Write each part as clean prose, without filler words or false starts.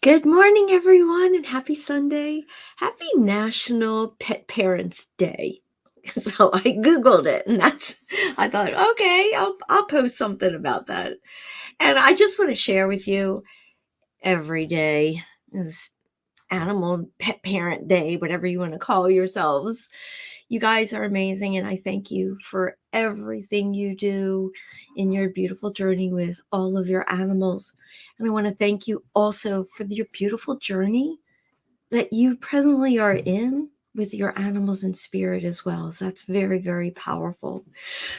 Good morning, everyone, and happy Sunday. Happy National Pet Parents Day. So I Googled it, and I thought, okay, I'll post something about that. And I just want to share with you every day is Animal Pet Parent Day, whatever you want to call yourselves. You guys are amazing, and I thank you for everything you do in your beautiful journey with all of your animals. And I want to thank you also for your beautiful journey that you presently are in with your animals in spirit as well. So that's very, very powerful.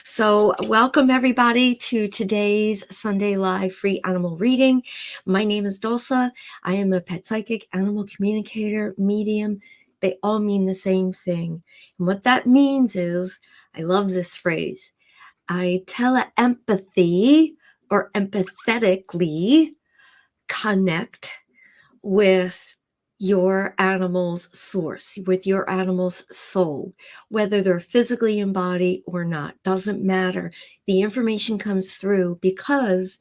So, welcome everybody to today's Sunday Live free animal reading. My name is Dulsa. I am a pet psychic, animal communicator, medium. They all mean the same thing. And what that means is, I love this phrase, I teleempathy or empathetically connect with your animal's source, with your animal's soul, whether they're physically in body or not, doesn't matter. The information comes through because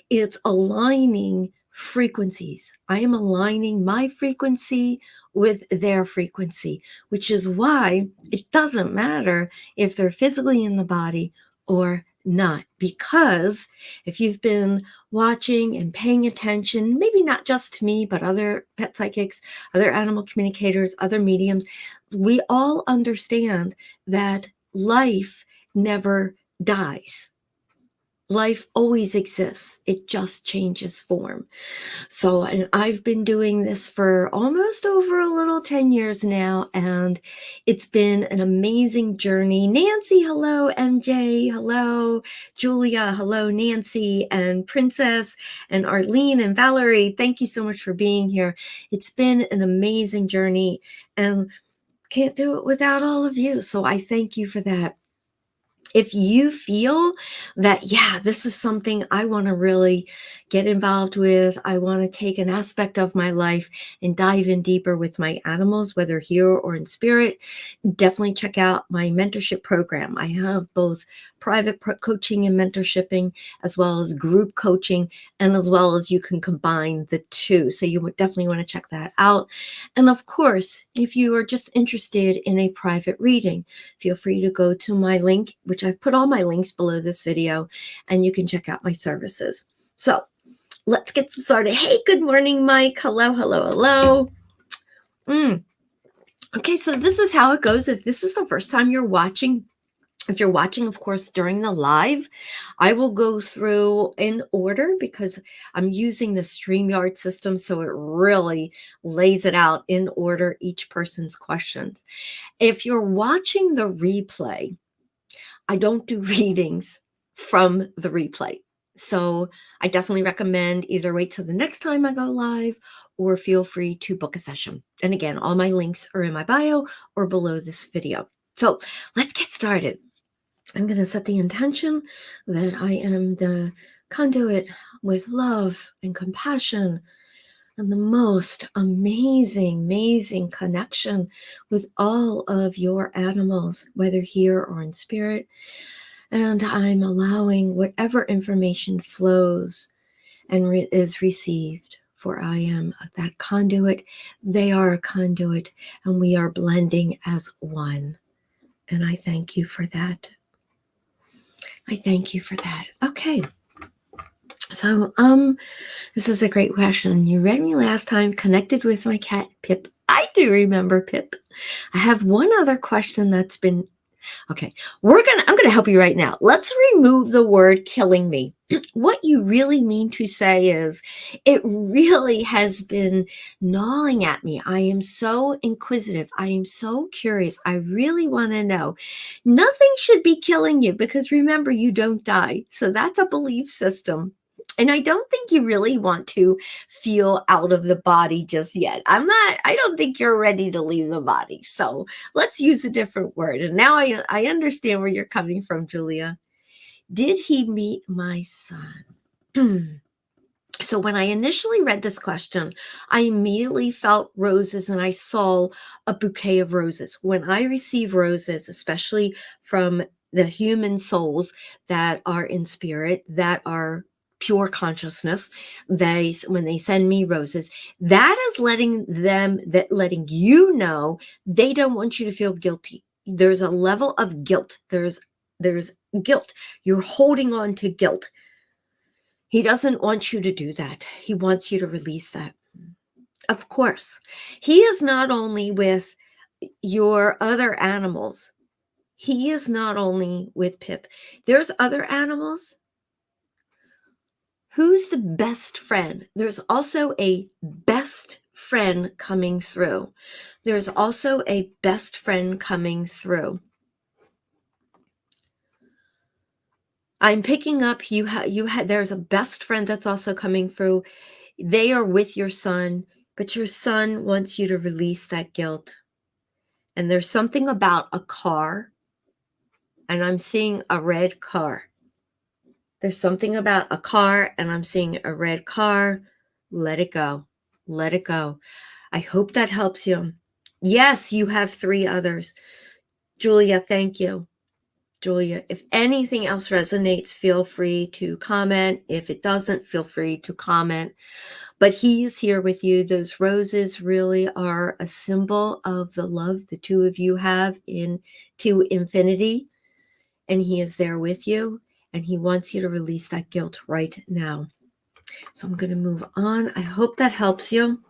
it's aligning frequencies. I am aligning my frequency with their frequency, which is why it doesn't matter if they're physically in the body or not. Because if you've been watching and paying attention, maybe not just to me, but other pet psychics, other animal communicators, other mediums, we all understand that life never dies. Life always exists. It just changes form. So, and I've been doing this for almost over a little 10 years now, and it's been an amazing journey. Nancy, hello. MJ, hello. Julia, hello. Nancy and Princess and Arlene and Valerie, thank you so much for being here. It's been an amazing journey, and can't do it without all of you. So I thank you for that. If you feel that, yeah, this is something I want to really get involved with, I want to take an aspect of my life and dive in deeper with my animals, whether here or in spirit, definitely check out my mentorship program. I have both private coaching and mentorshiping, as well as group coaching, and as well as you can combine the two. So you would definitely want to check that out. And of course, if you are just interested in a private reading, feel free to go to my link, which I've put all my links below this video, and you can check out my services. So let's get started. Hey, good morning, Mike. Hello, hello, hello. Okay, so this is how it goes. If this is the first time you're watching, if you're watching, of course, during the live, I will go through in order because I'm using the StreamYard system, so it really lays it out in order, each person's questions. If you're watching the replay, I don't do readings from the replay. So I definitely recommend either wait till the next time I go live or feel free to book a session. And again, all my links are in my bio or below this video. So let's get started. I'm going to set the intention that I am the conduit with love and compassion and the most amazing, amazing connection with all of your animals, whether here or in spirit. And I'm allowing whatever information flows and is received, for I am that conduit. They are a conduit, and we are blending as one. And I thank you for that. I thank you for that. Okay. So, this is a great question. You read me last time, connected with my cat, Pip. I do remember Pip. I have one other question that's been, okay, I'm going to help you right now. Let's remove the word killing me. What you really mean to say is, it really has been gnawing at me. I am so inquisitive. I am so curious. I really want to know. Nothing should be killing you because remember, you don't die. So that's a belief system. And I don't think you really want to feel out of the body just yet. I don't think you're ready to leave the body. So let's use a different word. And now I understand where you're coming from, Julia. Did he meet my son? So when I initially read this question, I immediately felt roses and I saw a bouquet of roses. When I receive roses, especially from the human souls that are in spirit, that are pure consciousness. When they send me roses, that is letting you know they don't want you to feel guilty. There's a level of guilt. There's guilt. You're holding on to guilt. He doesn't want you to do that. He wants you to release that. Of course. He is not only with your other animals. He is not only with Pip. There's other animals. Who's the best friend? There's also a best friend coming through. There's also a best friend coming through. I'm picking up there's a best friend that's also coming through. They are with your son, but your son wants you to release that guilt. And there's something about a car, and I'm seeing a red car. There's something about a car, and I'm seeing a red car. Let it go. Let it go. I hope that helps you. Yes, you have 3 others. Julia, thank you. Julia, if anything else resonates, feel free to comment. If it doesn't, feel free to comment. But he is here with you. Those roses really are a symbol of the love the two of you have into infinity. And he is there with you. And he wants you to release that guilt right now. So I'm going to move on. I hope that helps you.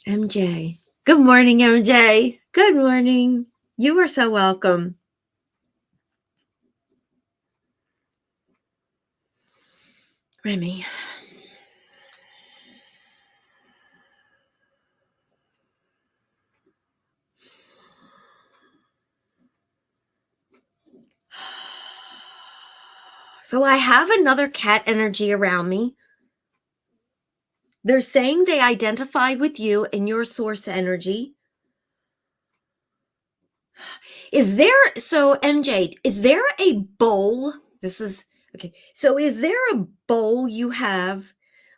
MJ. Good morning, MJ. Good morning. You are so welcome. Remy. So I have another cat energy around me. They're saying they identify with you and your source energy. So MJ, is there a bowl? This is okay. So is there a bowl you have,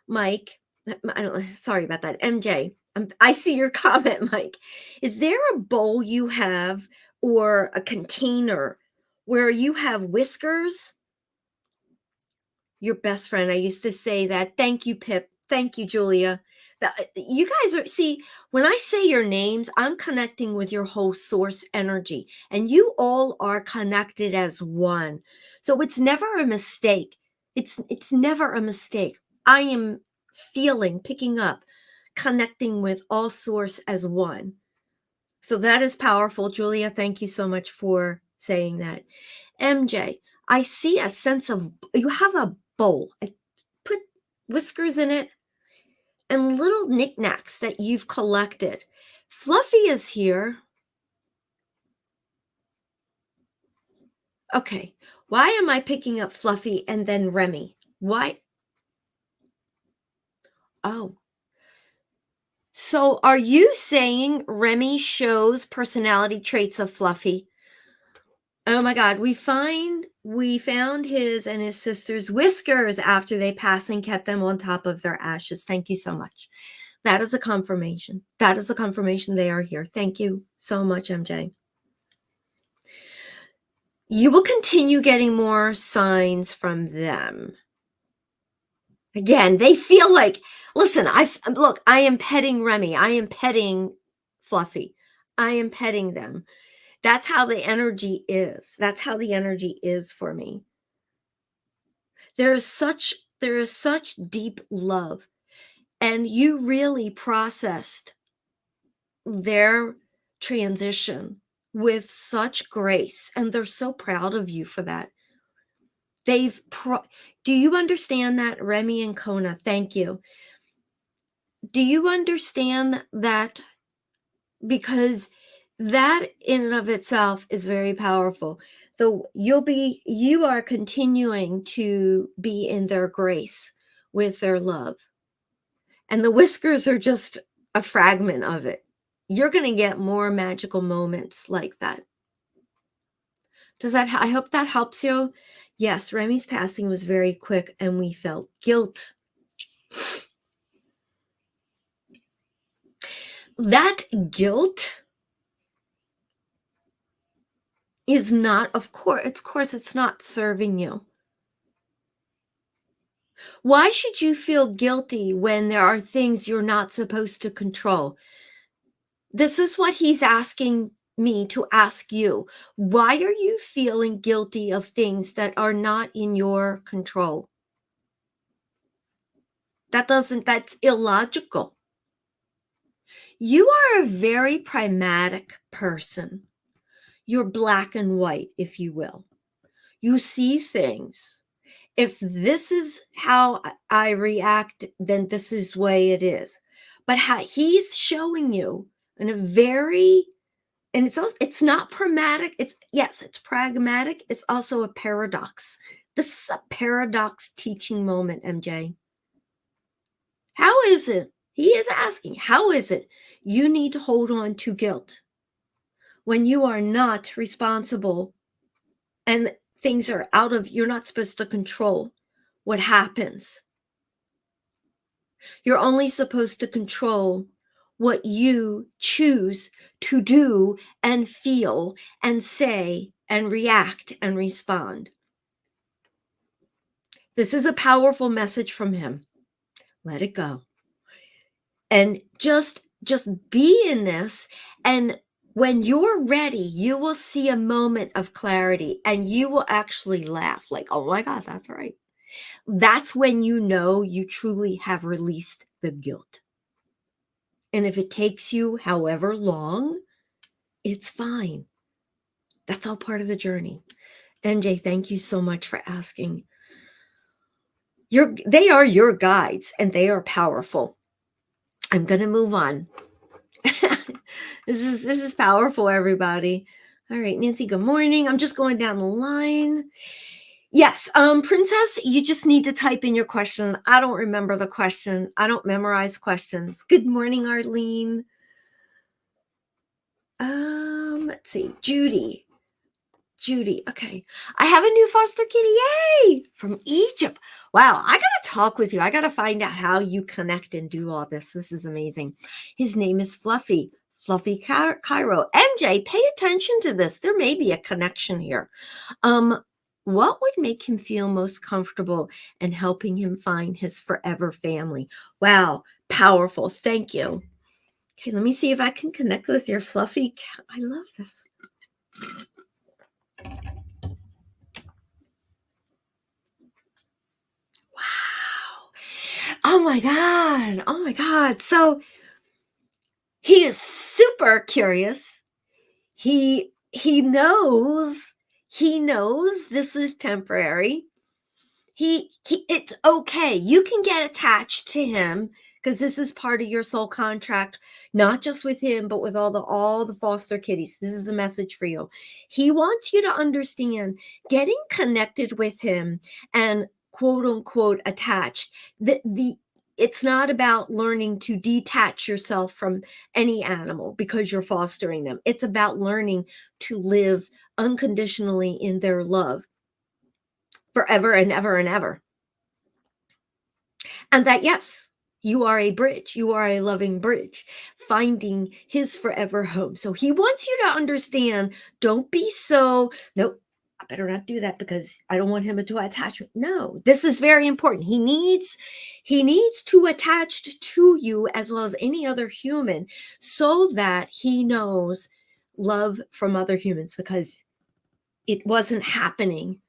Mike? I don't. Sorry about that, MJ. I see your comment, Mike. Is there a bowl you have or a container where you have whiskers? Your best friend. I used to say that. Thank you, Pip. Thank you, Julia. You guys see, when I say your names, I'm connecting with your whole source energy, and you all are connected as one. So it's never a mistake. It's never a mistake. I am picking up, connecting with all source as one. So that is powerful, Julia. Thank you so much for saying that. MJ, I see a sense of you have a bowl. I put whiskers in it and little knickknacks that you've collected. Fluffy is here. Okay. Why am I picking up Fluffy and then Remy? Why? Oh. So are you saying Remy shows personality traits of Fluffy? Oh my God, we found his and his sister's whiskers after they passed and kept them on top of their ashes. Thank you so much. That is a confirmation. That is a confirmation they are here. Thank you so much, MJ. You will continue getting more signs from them. Again, they feel like, listen, I am petting Remy. I am petting Fluffy. I am petting them. That's how the energy is. That's how the energy is for me. There is such deep love, and you really processed their transition with such grace, and they're so proud of you for that. Do you understand that, Remy and Kona? Thank you. Do you understand that? Because that in and of itself is very powerful. So you are continuing to be in their grace with their love. And the whiskers are just a fragment of it. You're going to get more magical moments like that. I hope that helps you. Yes, Remy's passing was very quick and we felt guilt. That guilt is not, of course, it's not serving you. Why should you feel guilty when there are things you're not supposed to control? This is what he's asking me to ask you. Why are you feeling guilty of things that are not in your control? That's illogical. You are a very pragmatic person. You're black and white, if you will. You see things. If this is how I react, then this is the way it is. But he's showing you in a very, and it's not pragmatic. It's, yes, it's pragmatic. It's also a paradox. This is a paradox teaching moment, MJ. How is it? He is asking, how is it you need to hold on to guilt when you are not responsible and things are out of, you're not supposed to control what happens? You're only supposed to control what you choose to do and feel and say and react and respond. This is a powerful message from him. Let it go. And just be in this, and when you're ready, you will see a moment of clarity and you will actually laugh like, "Oh my god, that's right." That's when you know you truly have released the guilt. And if it takes you however long, it's fine. That's all part of the journey. NJ, thank you so much for asking. They are your guides and they are powerful. I'm going to move on. This is powerful, everybody. All right, Nancy, good morning. I'm just going down the line. Yes, Princess, you just need to type in your question. I don't remember the question. I don't memorize questions. Good morning, Arlene. Let's see. Judy. Okay. I have a new foster kitty. Yay! From Egypt. Wow. I got to talk with you. I got to find out how you connect and do all this. This is amazing. His name is Fluffy. Fluffy Cairo. MJ, pay attention to this. There may be a connection here. What would make him feel most comfortable and helping him find his forever family? Wow. Powerful. Thank you. Okay, let me see if I can connect with your fluffy cat. I love this. Wow. Oh my God. Oh my God. So he is super curious. He knows this is temporary. He it's okay. You can get attached to him because this is part of your soul contract, not just with him, but with all the foster kitties. This is a message for you. He wants you to understand getting connected with him and quote unquote attached. The It's not about learning to detach yourself from any animal because you're fostering them. It's about learning to live unconditionally in their love forever and ever and ever. And that, yes, you are a bridge. You are a loving bridge, finding his forever home. So he wants you to understand, don't be so, nope, I better not do that because I don't want him to attach. No, this is very important. He needs to attach to you as well as any other human so that he knows love from other humans, because it wasn't happening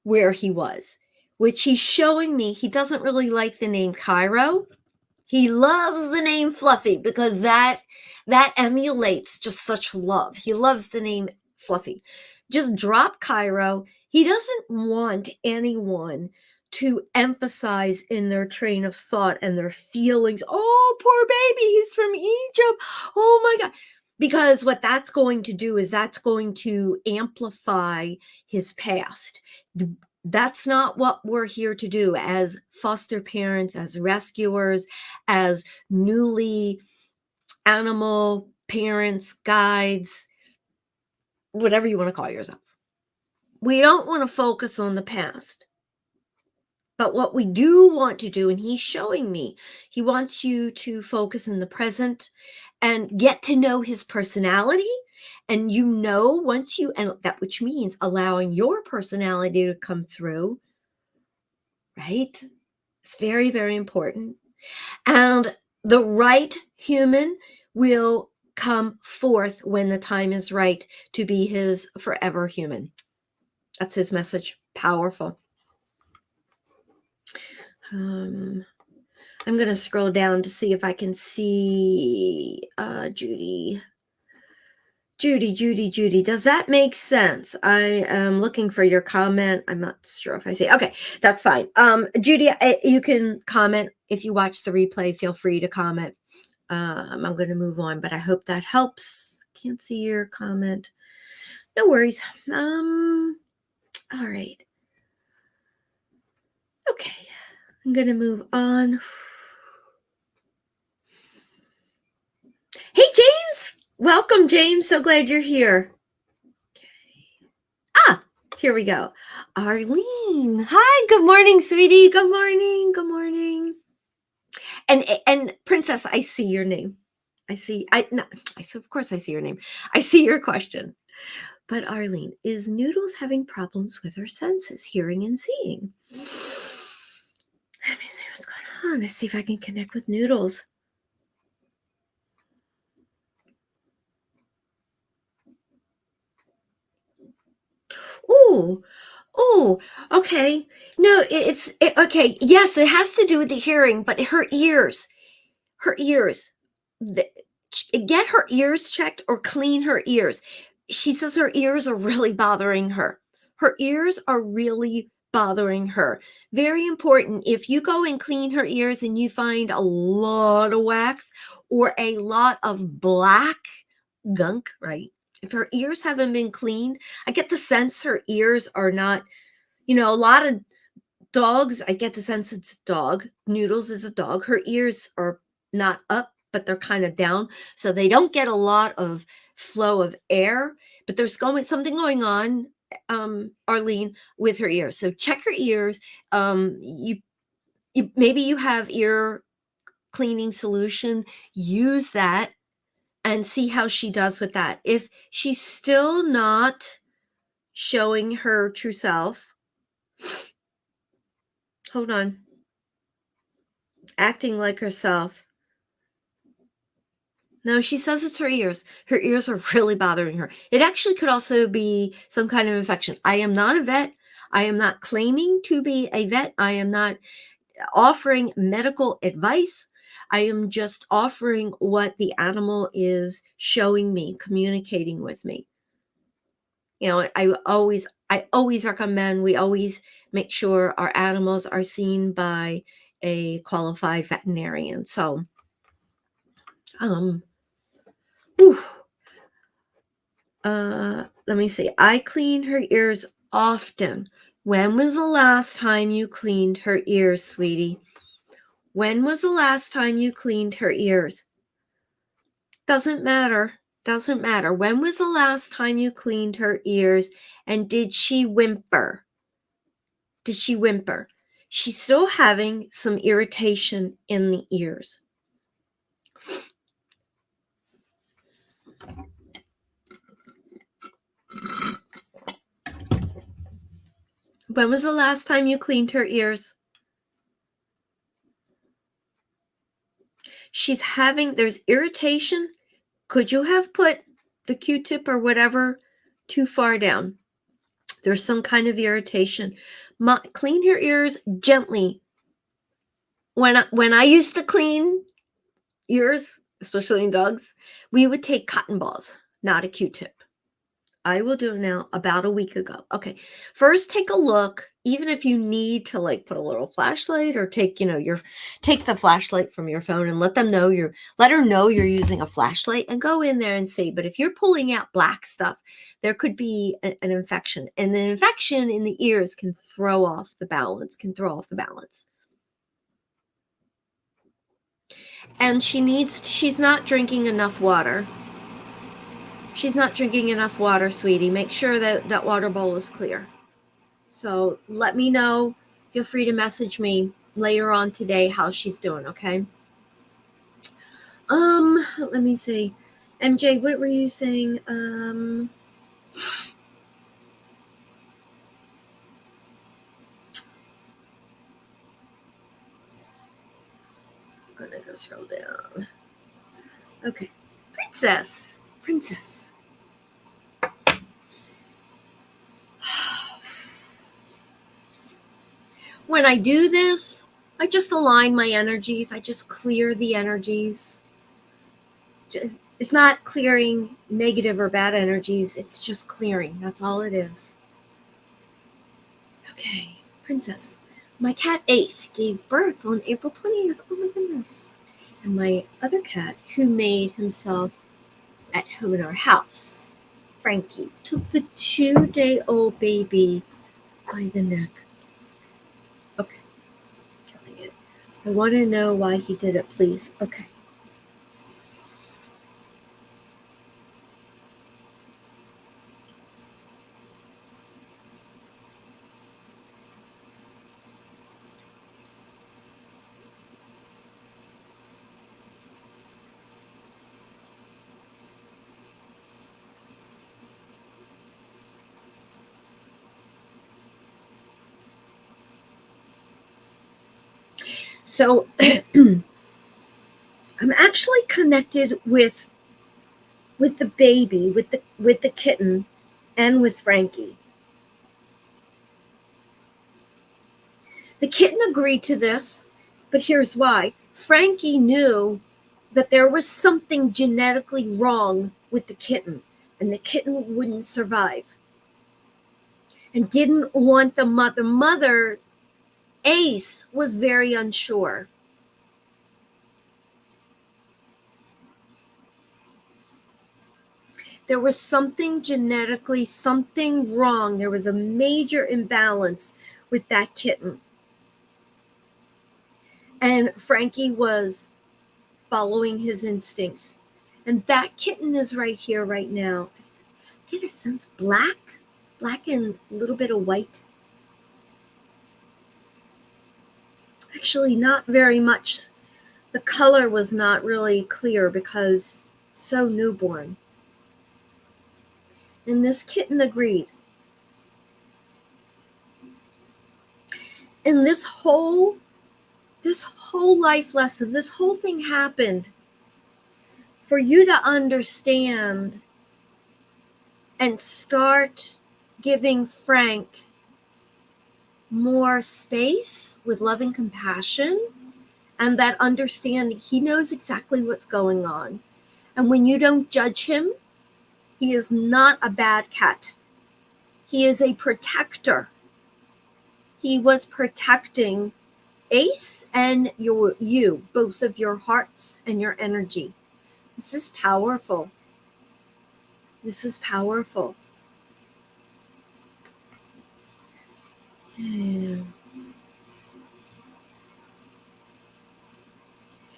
where he was, which he's showing me he doesn't really like the name Cairo. He loves the name Fluffy because that emulates just such love. He loves the name Fluffy. Just drop Cairo. He doesn't want anyone to emphasize in their train of thought and their feelings. Oh, poor baby, he's from Egypt. Oh my God. Because what that's going to do is that's going to amplify his past. That's not what we're here to do as foster parents, as rescuers, as newly animal parents, guides, whatever you want to call yourself. We don't want to focus on the past. But what we do want to do, and he's showing me, he wants you to focus in the present and get to know his personality. And once you, and that, which means allowing your personality to come through, right? It's very, very important. And the right human will come forth when the time is right to be his forever human. That's his message. Powerful. Um, I'm going to scroll down to see if I can see Judy. Judy. Does that make sense? I am looking for your comment. I'm not sure if I see. Okay, that's fine. Judy, you can comment if you watch the replay. Feel free to comment. I'm going to move on, but I hope that helps. Can't see your comment. No worries. All right. Okay, I'm going to move on. Hey, James. Welcome, James. So glad you're here. Ah, here we go. Arlene. Hi, good morning, sweetie. Good morning. Good morning. And Princess, I see your name. Of course I see your name. I see your question. But Arlene, is Noodles having problems with her senses, hearing and seeing? Let me see what's going on. Let's see if I can connect with Noodles. Oh, okay. No, okay. Yes, it has to do with the hearing, but her ears. The, get her ears checked or clean her ears. She says her ears are really bothering her. Her ears are really bothering her. Very important. If you go and clean her ears and you find a lot of wax or a lot of black gunk, right? If her ears haven't been cleaned, I get the sense her ears are not, a lot of dogs, I get the sense it's a dog. Noodles is a dog. Her ears are not up, but they're kind of down. So they don't get a lot of flow of air, but there's something going on, Arlene, with her ears. So check her ears. You maybe you have ear cleaning solution. Use that and see how she does with that. If she's still not showing her true self, hold on, acting like herself. No, she says it's her ears. Her ears are really bothering her. It actually could also be some kind of infection. I am not a vet. I am not claiming to be a vet. I am not offering medical advice. I am just offering what the animal is showing me, communicating with me. I always recommend we always make sure our animals are seen by a qualified veterinarian. So, whew. Let me see. I clean her ears often. When was the last time you cleaned her ears, sweetie? When was the last time you cleaned her ears? Doesn't matter. Doesn't matter. When was the last time you cleaned her ears? And did she whimper? Did she whimper? She's still having some irritation in the ears. When was the last time you cleaned her ears? There's irritation. Could you have put the Q-tip or whatever too far down? There's some kind of irritation. Clean your ears gently. When I used to clean ears, especially in dogs, we would take cotton balls, not a Q-tip. I will do it now about a week ago. Okay. First, take a look, even if you need to put a little flashlight or take the flashlight from your phone and let her know you're using a flashlight and go in there and see. But if you're pulling out black stuff, there could be an infection, and the infection in the ears can throw off the balance, And she's not drinking enough water. She's not drinking enough water, sweetie. Make sure that water bowl is clear. So let me know. Feel free to message me later on today how she's doing, okay? Let me see. MJ, what were you saying? gonna go scroll down. Okay. Princess. When I do this, I just align my energies. I just clear the energies. It's not clearing negative or bad energies. It's just clearing. That's all it is. Okay, Princess. My cat Ace gave birth on April 20th. Oh my goodness. And my other cat, who made himself at home in our house, Frankie, took the 2-day-old baby by the neck. Okay, killing it. I want to know why he did it, please. Okay. So I'm actually connected with the baby, with the kitten, and with Frankie. The kitten agreed to this, but here's why. Frankie knew that there was something genetically wrong with the kitten, and the kitten wouldn't survive, and didn't want the mother. Mother, Ace, was very unsure. There was something genetically, something wrong. There was a major imbalance with that kitten. And Frankie was following his instincts. And that kitten is right here, right now. I get a sense black and a little bit of white. Actually, not very much. The color was not really clear because so newborn. And this kitten agreed. And this whole life lesson, this whole thing happened for you to understand and start giving Frank more space with love and compassion, and that understanding he knows exactly what's going on. And when you don't judge him, he is not a bad cat. He is a protector. He was protecting Ace and you, both of your hearts and your energy. This is powerful. This is powerful. Yeah.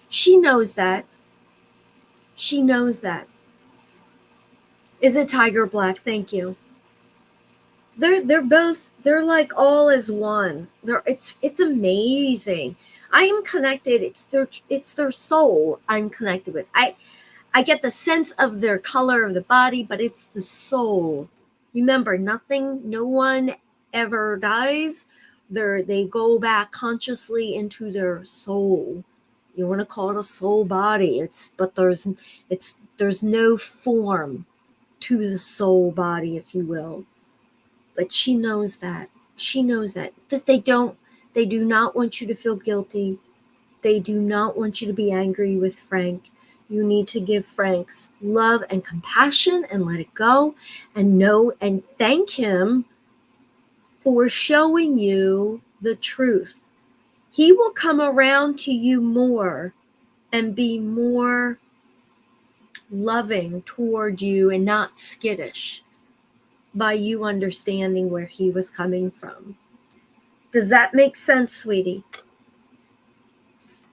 She knows that. She knows that. Is it Tiger Black? Thank you. They're both, they're like all as one. It's amazing. I am connected. It's their soul I'm connected with. I get the sense of their color of the body, but it's the soul. Remember, no one ever dies. They go back consciously into their soul. You want to call it a soul body. There's no form to the soul body, if you will. But she knows that. She knows that they do not want you to feel guilty. They do not want you to be angry with Frank. You need to give Frank's love and compassion and let it go, and know and thank him for showing you the truth. He will come around to you more and be more loving toward you and not skittish by you understanding where he was coming from. Does that make sense, sweetie?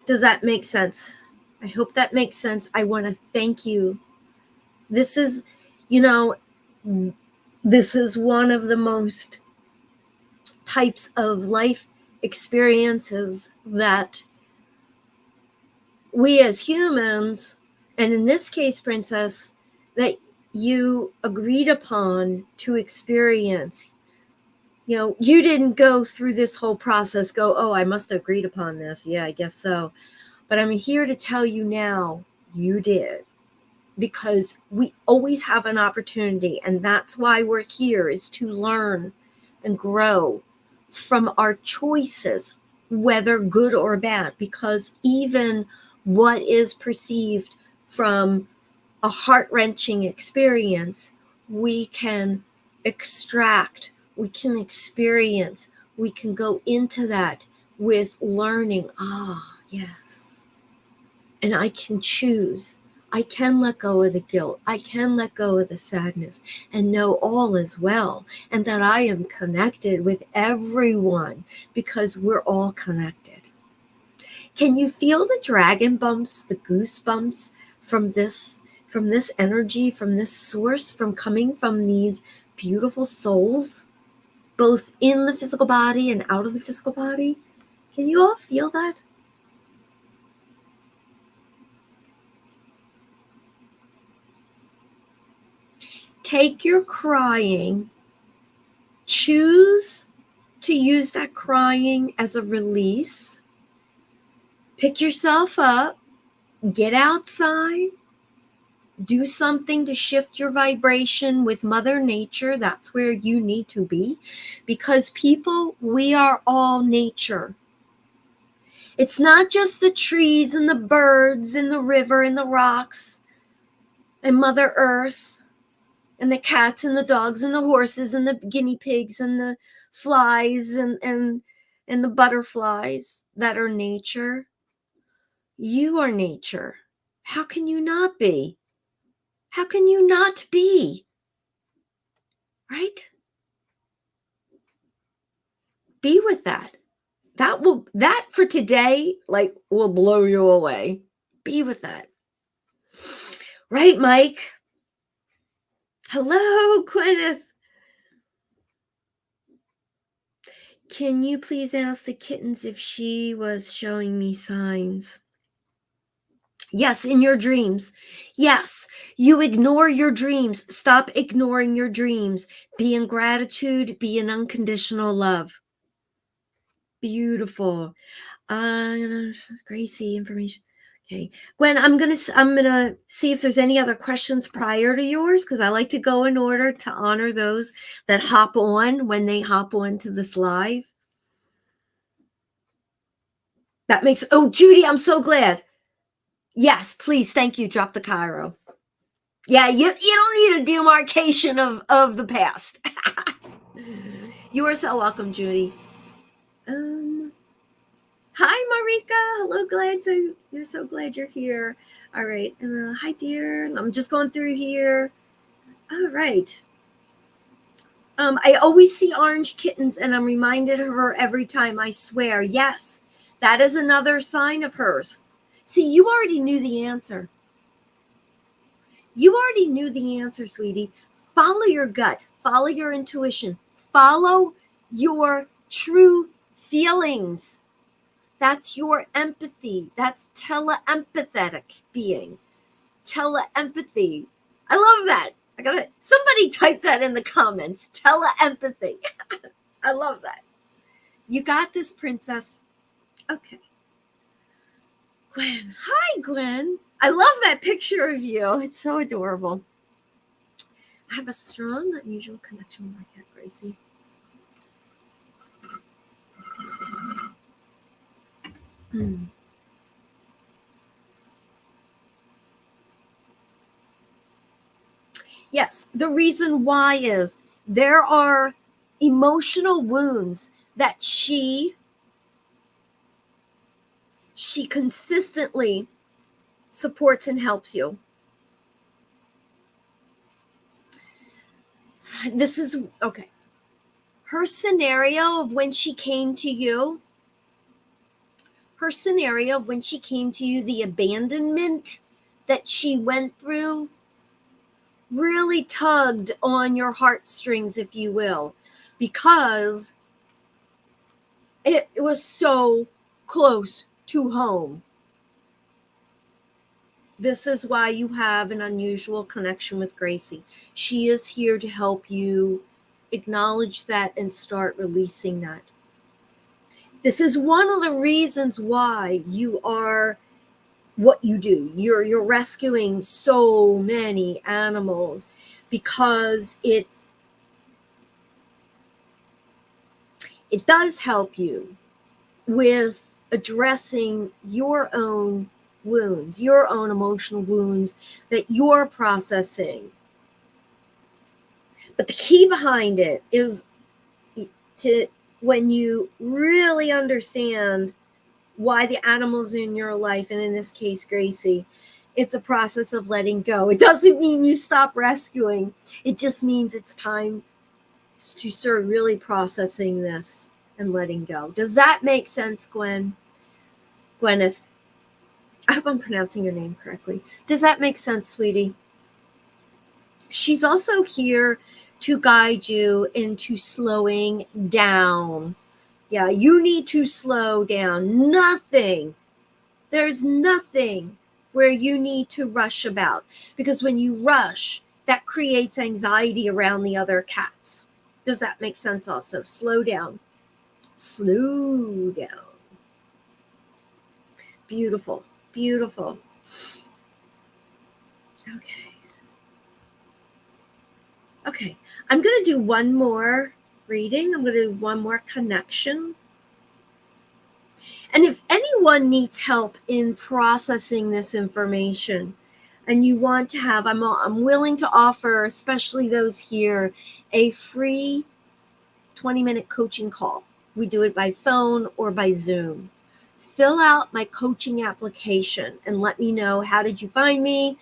Does that make sense? I hope that makes sense. I want to thank you. This is, this is one of the most types of life experiences that we as humans, and in this case, Princess, that you agreed upon to experience. You didn't go through this whole process, oh, I must have agreed upon this. Yeah, I guess so. But I'm here to tell you now, you did. Because we always have an opportunity, and that's why we're here, is to learn and grow from our choices, whether good or bad. Because even what is perceived from a heart-wrenching experience, we can extract, we can experience, we can go into that with learning. Yes. And I can choose. I can let go of the guilt. I can let go of the sadness and know all is well, and that I am connected with everyone because we're all connected. Can you feel the dragon bumps, the goosebumps from this energy, from this source, from coming from these beautiful souls, both in the physical body and out of the physical body? Can you all feel that? Take your crying, choose to use that crying as a release. Pick yourself up, get outside, do something to shift your vibration with Mother Nature. That's where you need to be, because people, we are all nature. It's not just the trees and the birds and the river and the rocks and Mother Earth and the cats and the dogs and the horses and the guinea pigs and the flies and the butterflies that are nature. You are nature. How can you not be? How can you not be? Right? Be with that. That for today, like, will blow you away. Be with that. Right, Mike? Hello, Gwyneth. Can you please ask the kittens if she was showing me signs? Yes, in your dreams. Yes, you ignore your dreams. Stop ignoring your dreams. Be in gratitude, be in unconditional love. Beautiful. Gracie, information. Okay, Gwen, I'm gonna see if there's any other questions prior to yours, because I like to go in order to honor those that hop on when they hop on to this live. That makes, oh, Judy, I'm so glad. Yes, please, thank you. Drop the Cairo. Yeah, you don't need a demarcation of the past. You are so welcome, Judy. Hi, Marika. Hello, you're so glad you're here. All right. Hi, dear. I'm just going through here. All right. I always see orange kittens, and I'm reminded of her every time, I swear. Yes, that is another sign of hers. See, you already knew the answer. You already knew the answer, sweetie. Follow your gut. Follow your intuition. Follow your true feelings. That's your empathy. That's teleempathetic being. Teleempathy. I love that. Somebody type that in the comments. Teleempathy. I love that. You got this, princess. Okay. Gwen. Hi, Gwen. I love that picture of you. It's so adorable. I have a strong, unusual connection with my cat, Gracie. Yes, the reason why is there are emotional wounds that she consistently supports and helps you. This is okay. Her scenario of when she came to you, the abandonment that she went through really tugged on your heartstrings, if you will, because it was so close to home. This is why you have an unusual connection with Gracie. She is here to help you acknowledge that and start releasing that. This is one of the reasons why you are what you do. You're rescuing so many animals because it does help you with addressing your own wounds, your own emotional wounds that you're processing. But the key behind it is to when you really understand why the animals in your life, and in this case Gracie, it's a process of letting go. It doesn't mean you stop rescuing. It just means it's time to start really processing this and letting go. Does that make sense, Gwyneth? I hope I'm pronouncing your name correctly. Does that make sense, sweetie? She's also here to guide you into slowing down. Yeah, you need to slow down. There's nothing where you need to rush about, because when you rush, that creates anxiety around the other cats. Does that make sense also? Slow down. Slow down. Beautiful. Beautiful. Okay. Okay. I'm going to do one more reading. I'm going to do one more connection. And if anyone needs help in processing this information, and you want to have, I'm willing to offer, especially those here, a free 20-minute coaching call. We do it by phone or by Zoom. Fill out my coaching application and let me know, how did you find me?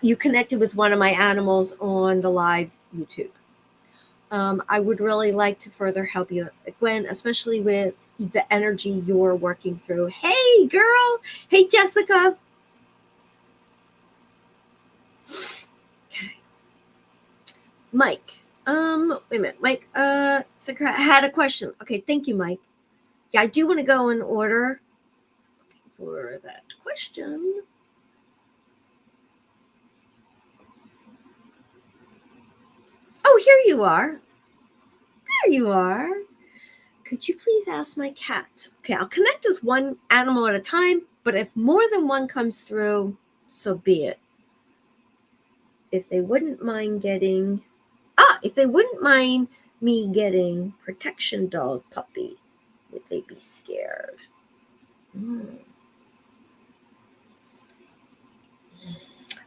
You connected with one of my animals on the live YouTube. I would really like to further help you, Gwen, especially with the energy you're working through. Hey, girl. Hey, Jessica. Okay. Mike. Wait a minute. Mike, so I had a question. Okay, thank you, Mike. Yeah, I do want to go in order for that question. Oh, here you are. There you are. Could you please ask my cats? Okay, I'll connect with one animal at a time, but if more than one comes through, so be it. If they wouldn't mind me getting protection dog puppy, would they be scared?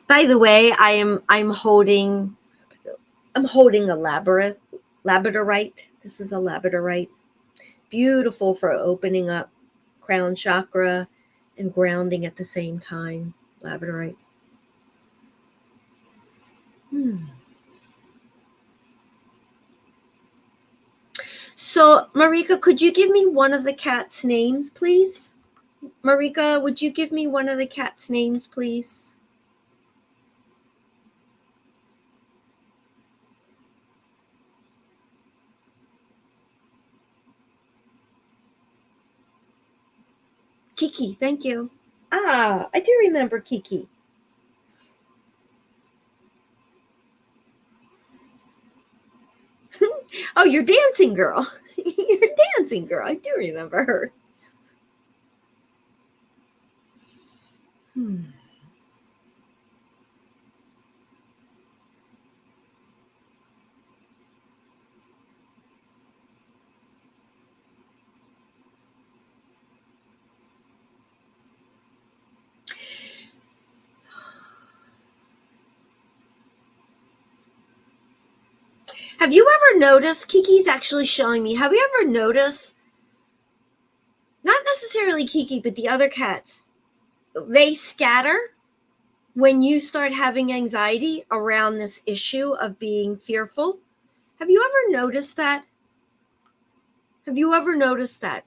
By the way, I'm holding a labradorite. This is a labradorite. Beautiful for opening up crown chakra and grounding at the same time. Labradorite. So, Marika, could you give me one of the cats' names, please? Marika, would you give me one of the cats' names, please? Kiki, thank you. Ah, I do remember Kiki. Oh, you're dancing girl. You're dancing girl. I do remember her. Have you ever noticed, Kiki's actually showing me, have you ever noticed, not necessarily Kiki, but the other cats, they scatter when you start having anxiety around this issue of being fearful? Have you ever noticed that? Have you ever noticed that?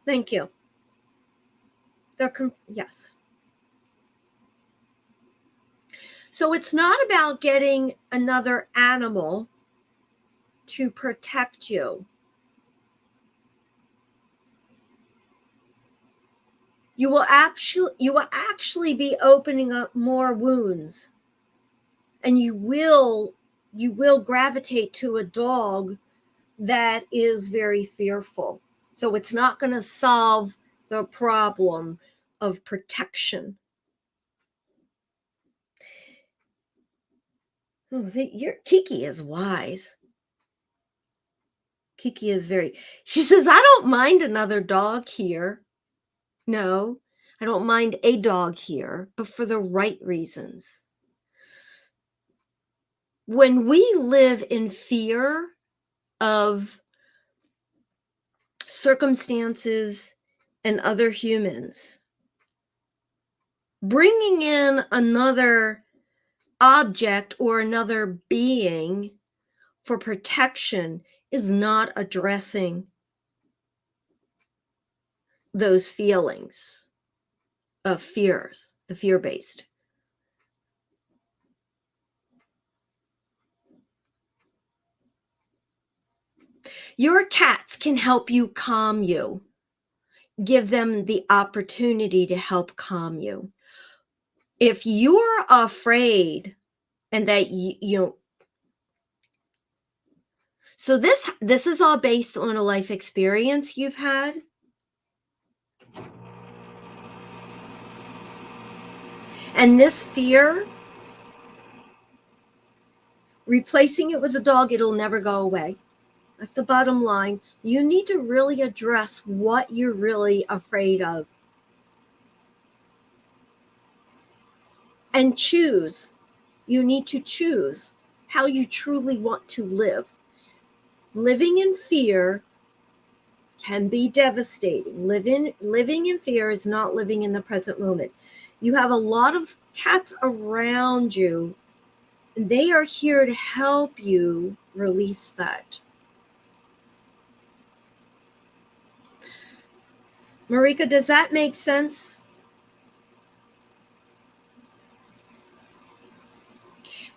Thank you. Yes. So it's not about getting another animal to protect you. you will actually be opening up more wounds, and you will gravitate to a dog that is very fearful. So it's not going to solve the problem of protection. Kiki is wise. Kiki is she says, I don't mind another dog here. No, I don't mind a dog here, but for the right reasons. When we live in fear of circumstances and other humans, bringing in another object or another being for protection is not addressing those feelings of fears, the fear-based. Your cats can help you calm you. Give them the opportunity to help calm you. If you're afraid and that so this is all based on a life experience you've had. And this fear, replacing it with a dog, it'll never go away. That's the bottom line. You need to really address what you're really afraid of. And choose. You need to choose how you truly want to live. Living in fear can be devastating. Living in fear is not living in the present moment. You have a lot of cats around you, and they are here to help you release that. Marika, does that make sense?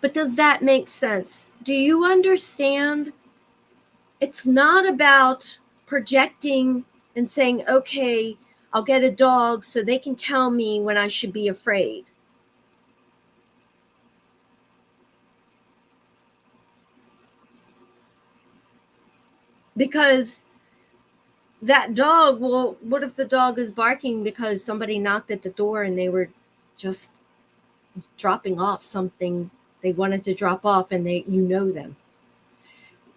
But does that make sense? Do you understand? It's not about projecting and saying, okay, I'll get a dog so they can tell me when I should be afraid. Because that dog, well, what if the dog is barking because somebody knocked at the door and they were just dropping off something they wanted to drop off, and you know them?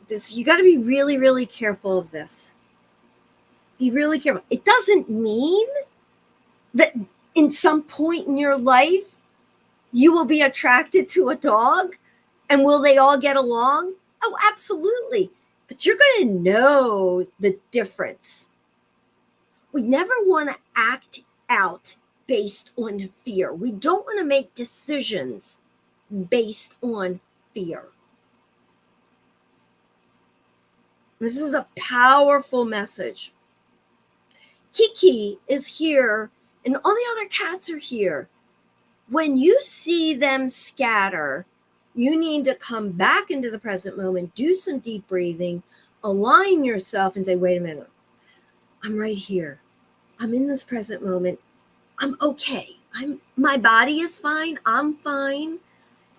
You got to be really, really careful of this. Be really careful. It doesn't mean that in some point in your life you will be attracted to a dog, and will they all get along? Oh, absolutely. But you're going to know the difference. We never want to act out based on fear. We don't want to make decisions based on fear. This is a powerful message. Kiki is here, and all the other cats are here. When you see them scatter, you need to come back into the present moment, do some deep breathing, align yourself, and say, wait a minute. I'm right here. I'm in this present moment. I'm okay. My body is fine. I'm fine.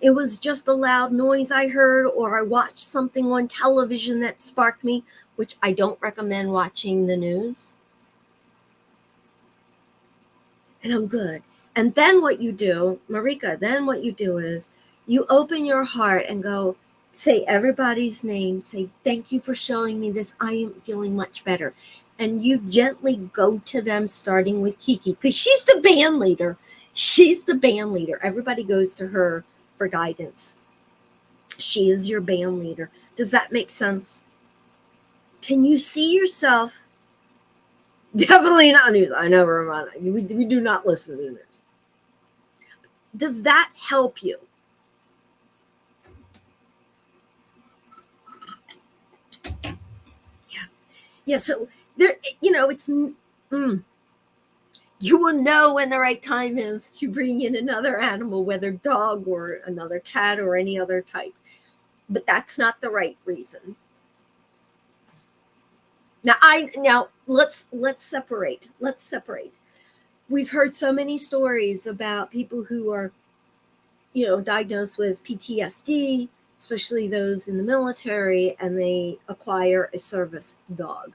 It was just a loud noise I heard, or I watched something on television that sparked me, which I don't recommend watching the news. And I'm good. And then what you do, Marika, is you open your heart and go, say everybody's name, say, thank you for showing me this. I am feeling much better. And you gently go to them, starting with Kiki, because she's the band leader. She's the band leader. Everybody goes to her for guidance. She is your band leader. Does that make sense? Can you see yourself? Definitely not news. I know, Ramona. We do not listen to news. Does that help you? Yeah. So there, it's. You will know when the right time is to bring in another animal, whether dog or another cat or any other type. But that's not the right reason. Now let's separate. we've heard so many stories about people who are, diagnosed with PTSD, especially those in the military, and they acquire a service dog.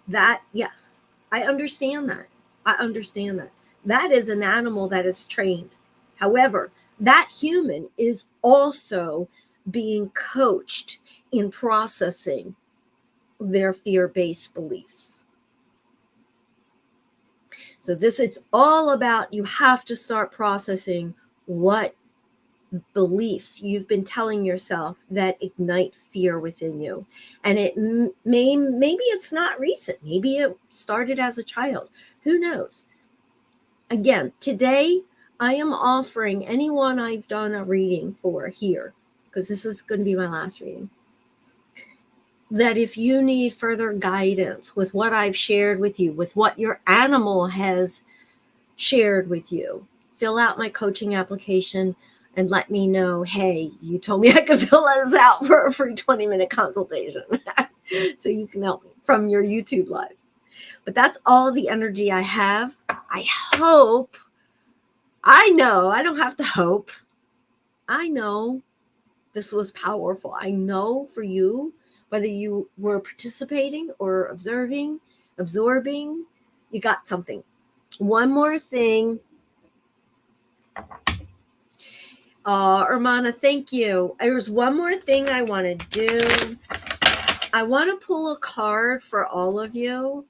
That, yes, I understand that. I understand that. That is an animal that is trained. However, that human is also being coached in processing their fear-based beliefs. So it's all about, you have to start processing what beliefs you've been telling yourself that ignite fear within you. And maybe it's not recent. Maybe it started as a child. Who knows? Again, today I am offering anyone I've done a reading for here, because this is going to be my last reading, that if you need further guidance with what I've shared with you, with what your animal has shared with you, fill out my coaching application and let me know, hey, you told me I could fill this out for a free 20-minute consultation. So you can help me from your YouTube live. But that's all the energy I have. I hope, I know, I don't have to hope. I know this was powerful. I know for you, whether you were participating or observing, absorbing, you got something. One more thing. Hermana, thank you. There's one more thing I want to do. I want to pull a card for all of you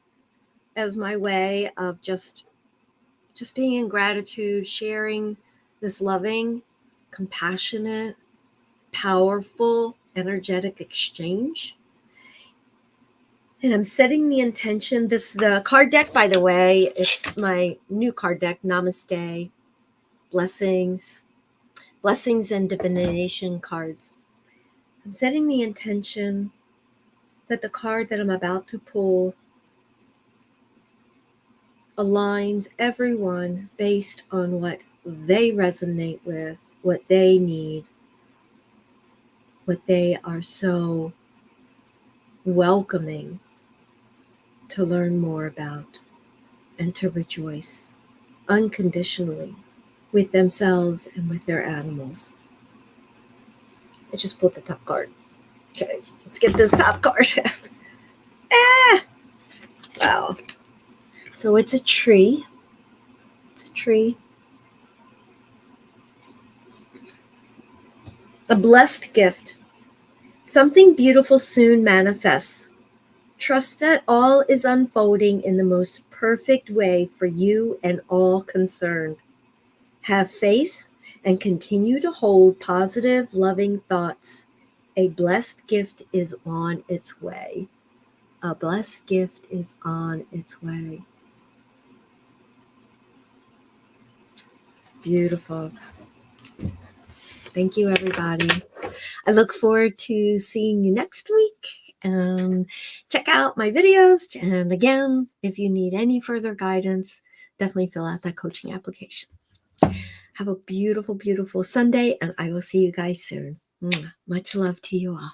as my way of just being in gratitude, sharing this loving, compassionate, powerful, energetic exchange. And I'm setting the intention. The card deck, by the way, it's my new card deck, Namaste, Blessings and Divination cards. I'm setting the intention that the card that I'm about to pull aligns everyone based on what they resonate with, what they need, what they are so welcoming to learn more about and to rejoice unconditionally with themselves and with their animals. I just pulled the top card. Okay, let's get this top card. Wow. So it's a tree. It's a tree. A blessed gift. Something beautiful soon manifests. Trust that all is unfolding in the most perfect way for you and all concerned. Have faith and continue to hold positive, loving thoughts. A blessed gift is on its way. A blessed gift is on its way. Beautiful. Thank you, everybody. I look forward to seeing you next week. Check out my videos. And again, if you need any further guidance, definitely fill out that coaching application. Have a beautiful, beautiful Sunday, and I will see you guys soon. Much love to you all.